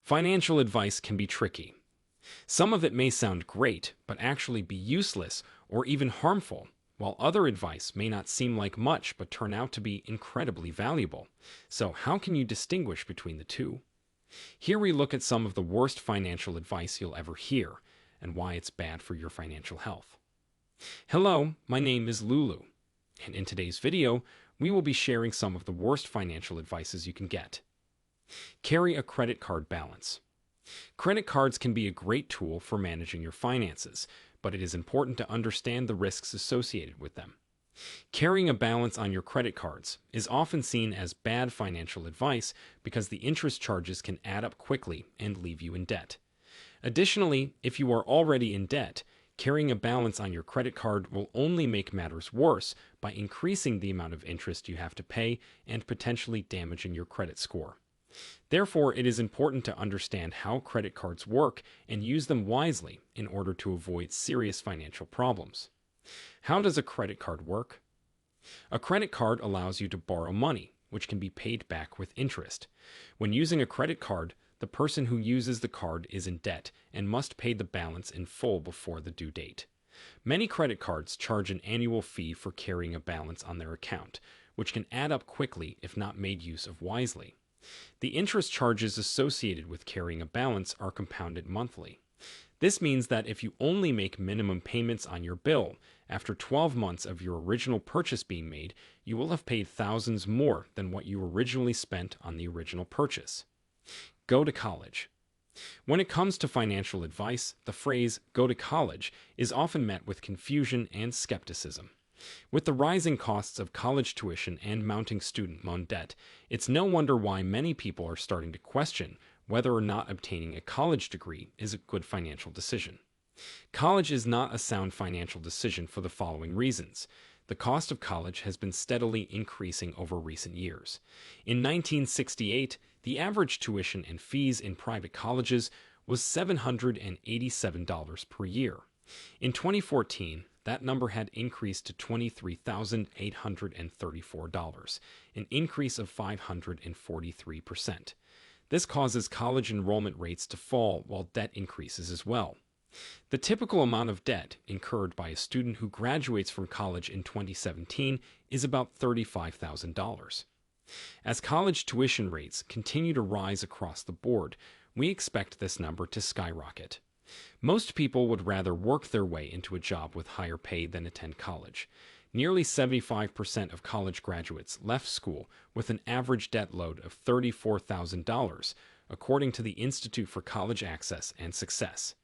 Financial advice can be tricky. Some of it may sound great, but actually be useless or even harmful, while other advice may not seem like much but turn out to be incredibly valuable. So, how can you distinguish between the two? Here we look at some of the worst financial advice you'll ever hear and why it's bad for your financial health. Hello, my name is Lulu, and in today's video, we will be sharing some of the worst financial advices you can get. Carry a credit card balance. Credit cards can be a great tool for managing your finances, but it is important to understand the risks associated with them. Carrying a balance on your credit cards is often seen as bad financial advice because the interest charges can add up quickly and leave you in debt. Additionally, if you are already in debt, carrying a balance on your credit card will only make matters worse by increasing the amount of interest you have to pay and potentially damaging your credit score. Therefore, it is important to understand how credit cards work and use them wisely in order to avoid serious financial problems. How does a credit card work? A credit card allows you to borrow money, which can be paid back with interest. When using a credit card, the person who uses the card is in debt and must pay the balance in full before the due date. Many credit cards charge an annual fee for carrying a balance on their account, which can add up quickly if not made use of wisely. The interest charges associated with carrying a balance are compounded monthly. This means that if you only make minimum payments on your bill, after 12 months of your original purchase being made, you will have paid thousands more than what you originally spent on the original purchase. Go to college. When it comes to financial advice, the phrase "go to college" is often met with confusion and skepticism. With the rising costs of college tuition and mounting student loan debt, it's no wonder why many people are starting to question whether or not obtaining a college degree is a good financial decision. College is not a sound financial decision for the following reasons. The cost of college has been steadily increasing over recent years. In 1968, the average tuition and fees in private colleges was $787 per year. In 2014, that number had increased to $23,834, an increase of 543%. This causes college enrollment rates to fall while debt increases as well. The typical amount of debt incurred by a student who graduates from college in 2017 is about $35,000. As college tuition rates continue to rise across the board, we expect this number to skyrocket. Most people would rather work their way into a job with higher pay than attend college. Nearly 75% of college graduates left school with an average debt load of $34,000, according to the Institute for College Access and Success.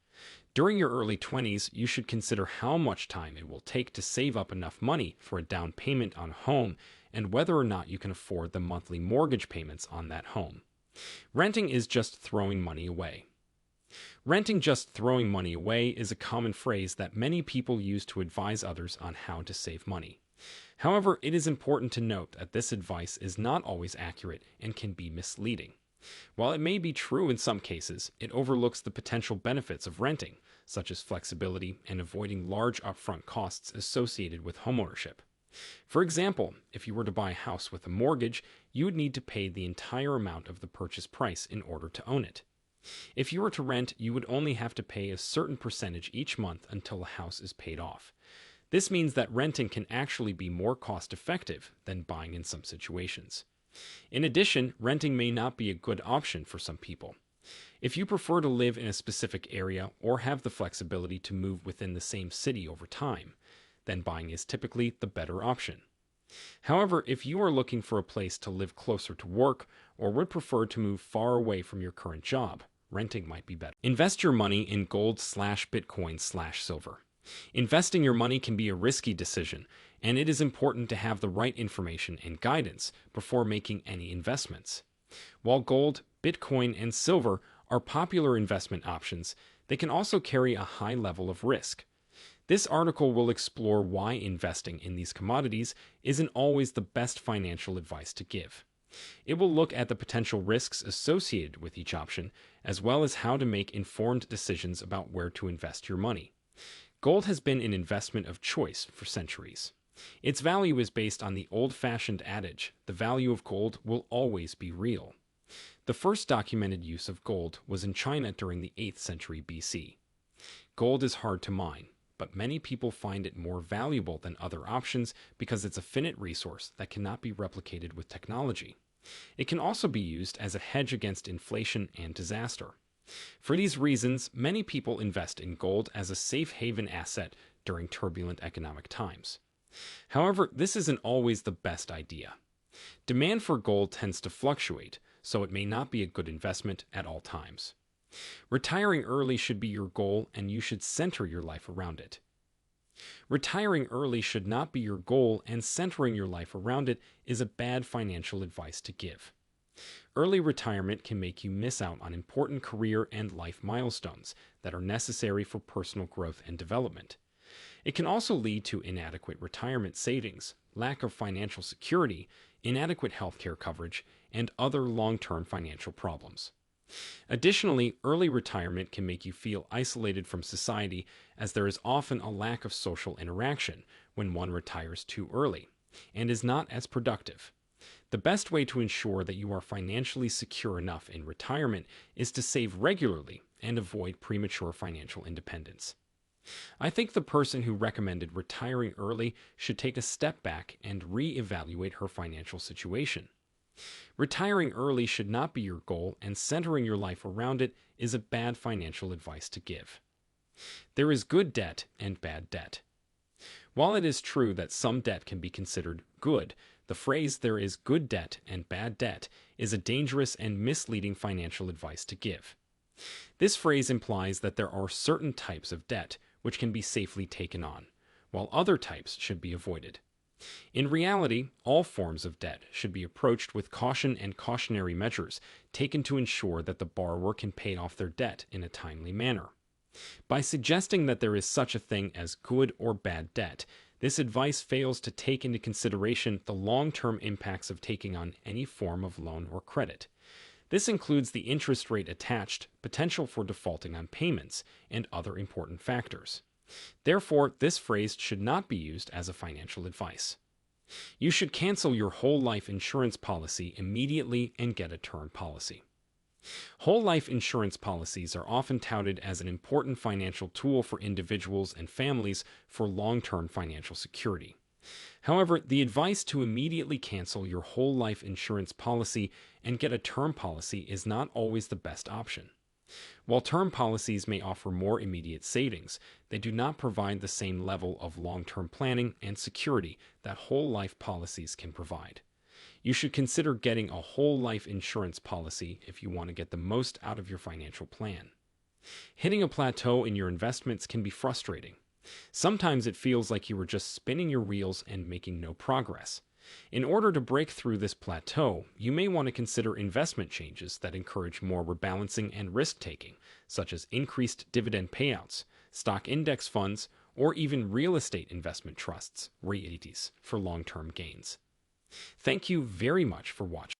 During your early 20s, you should consider how much time it will take to save up enough money for a down payment on a home and whether or not you can afford the monthly mortgage payments on that home. Renting is just throwing money away. Renting just throwing money away is a common phrase that many people use to advise others on how to save money. However, it is important to note that this advice is not always accurate and can be misleading. While it may be true in some cases, it overlooks the potential benefits of renting, such as flexibility and avoiding large upfront costs associated with homeownership. For example, if you were to buy a house with a mortgage, you would need to pay the entire amount of the purchase price in order to own it. If you were to rent, you would only have to pay a certain percentage each month until the house is paid off. This means that renting can actually be more cost-effective than buying in some situations. In addition, renting may not be a good option for some people. If you prefer to live in a specific area or have the flexibility to move within the same city over time, then buying is typically the better option. However, if you are looking for a place to live closer to work or would prefer to move far away from your current job, renting might be better. Invest your money in gold/Bitcoin/silver. Investing your money can be a risky decision, and it is important to have the right information and guidance before making any investments. While gold, Bitcoin, and silver are popular investment options, they can also carry a high level of risk. This article will explore why investing in these commodities isn't always the best financial advice to give. It will look at the potential risks associated with each option, as well as how to make informed decisions about where to invest your money. Gold has been an investment of choice for centuries. Its value is based on the old-fashioned adage, "the value of gold will always be real." The first documented use of gold was in China during the 8th century BC. Gold is hard to mine, but many people find it more valuable than other options because it's a finite resource that cannot be replicated with technology. It can also be used as a hedge against inflation and disaster. For these reasons, many people invest in gold as a safe haven asset during turbulent economic times. However, this isn't always the best idea. Demand for gold tends to fluctuate, so it may not be a good investment at all times. Retiring early should be your goal, and you should center your life around it. Retiring early should not be your goal, and centering your life around it is a bad financial advice to give. Early retirement can make you miss out on important career and life milestones that are necessary for personal growth and development. It can also lead to inadequate retirement savings, lack of financial security, inadequate healthcare coverage, and other long-term financial problems. Additionally, early retirement can make you feel isolated from society, as there is often a lack of social interaction when one retires too early and is not as productive. The best way to ensure that you are financially secure enough in retirement is to save regularly and avoid premature financial independence. I think the person who recommended retiring early should take a step back and re-evaluate her financial situation. Retiring early should not be your goal, and centering your life around it is a bad financial advice to give. There is good debt and bad debt. While it is true that some debt can be considered good, the phrase "there is good debt and bad debt" is a dangerous and misleading financial advice to give. This phrase implies that there are certain types of debt which can be safely taken on, while other types should be avoided. In reality, all forms of debt should be approached with caution and cautionary measures taken to ensure that the borrower can pay off their debt in a timely manner. By suggesting that there is such a thing as good or bad debt, this advice fails to take into consideration the long-term impacts of taking on any form of loan or credit. This includes the interest rate attached, potential for defaulting on payments, and other important factors. Therefore, this phrase should not be used as a financial advice. You should cancel your whole life insurance policy immediately and get a term policy. Whole life insurance policies are often touted as an important financial tool for individuals and families for long-term financial security. However, the advice to immediately cancel your whole life insurance policy and get a term policy is not always the best option. While term policies may offer more immediate savings, they do not provide the same level of long-term planning and security that whole life policies can provide. You should consider getting a whole life insurance policy if you want to get the most out of your financial plan. Hitting a plateau in your investments can be frustrating. Sometimes it feels like you are just spinning your wheels and making no progress. In order to break through this plateau, you may want to consider investment changes that encourage more rebalancing and risk-taking, such as increased dividend payouts, stock index funds, or even real estate investment trusts, REITs, for long-term gains. Thank you very much for watching.